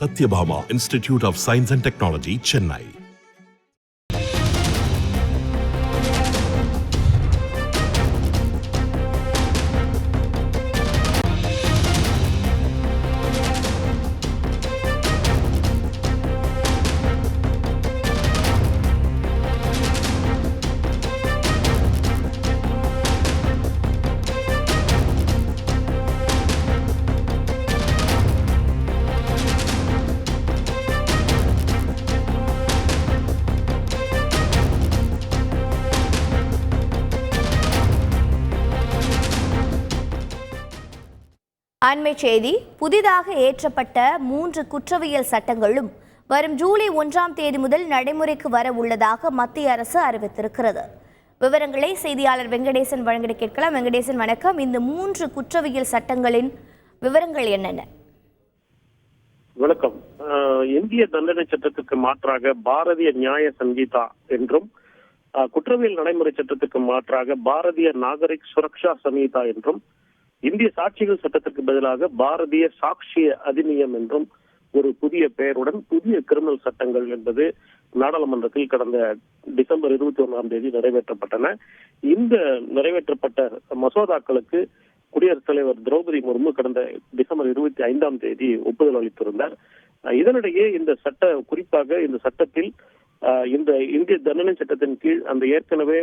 Satyabhama Institute of Science and Technology, Chennai. அண்மை செய்தி. புதிதாக ஏற்றப்பட்ட 3 குற்றவியல் சட்டங்களும் வரும் ஜூலை 1ஆம் தேதி முதல் நடைமுறைக்கு வர உள்ளதாக மத்திய அரசு அறிவித்திருக்கிறது. விவரங்களை செய்தியாளர் வெங்கடேசன் வழங்க கேட்கலாம். வெங்கடேசன், வணக்கம். இந்த 3 குற்றவியல் சட்டங்களின் விவரங்கள் என்னென்ன? வணக்கம். இந்திய தண்டனை சட்டத்துக்கு மாற்றாக பாரதிய நியாய சங்கீதா என்றும், குற்றவியல் நடைமுறை சட்டத்துக்கு மாற்றாக பாரதிய நாகரிக் சுரக்ஷா சமீதா என்றும், இந்திய சாட்சிகள் சட்டத்திற்கு பதிலாக பாரதிய சாட்சிய அதிநியம் என்றும் ஒரு புதிய பெயருடன் புதிய கிரிமினல் சட்டங்கள் என்பது நாடாளுமன்றத்தில் கடந்த டிசம்பர் 21ஆம் தேதி நிறைவேற்றப்பட்டன. இந்த நிறைவேற்றப்பட்ட மசோதாக்களுக்கு குடியரசுத் தலைவர் திரௌபதி முர்மு கடந்த டிசம்பர் 25ஆம் தேதி ஒப்புதல் அளித்திருந்தார். இதனிடையே இந்த குறிப்பாக இந்த சட்டத்தில் இந்த இந்திய தண்டனை சட்டத்தின் கீழ் அந்த ஏற்கனவே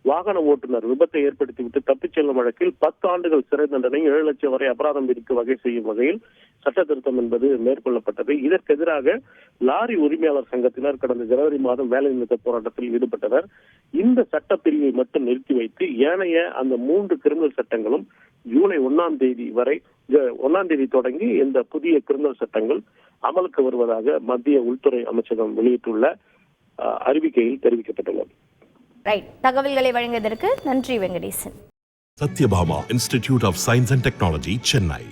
வாகன ஓட்டுநர் விபத்தை ஏற்படுத்திவிட்டு தப்பிச் செல்லும் வழக்கில் 10 ஆண்டுகள் சிறை தண்டனை, 7 லட்சம் வரை அபராதம் விதிக்க வகை செய்யும் வகையில் சட்ட திருத்தம் என்பது மேற்கொள்ளப்பட்டது. இதற்கு எதிராக லாரி உரிமையாளர் சங்கத்தினர் கடந்த ஜனவரி மாதம் வேலை நிறுத்த போராட்டத்தில் ஈடுபட்டனர். இந்த சட்ட பிரிவை மட்டும் நிறுத்தி வைத்து ஏனைய அந்த 3 கிரிமினல் சட்டங்களும் ஜூலை 1ஆம் தேதி வரை 1ஆம் தேதி தொடங்கி இந்த புதிய கிரிமினல் சட்டங்கள் அமலுக்கு வருவதாக மத்திய உள்துறை அமைச்சகம் வெளியிட்டுள்ள அறிவிக்கையில் தெரிவிக்கப்பட்டுள்ளது. தகவல்களை வழங்கியதற்கு நன்றி Venkatesan. Satyabhama Institute of Science and Technology, Chennai.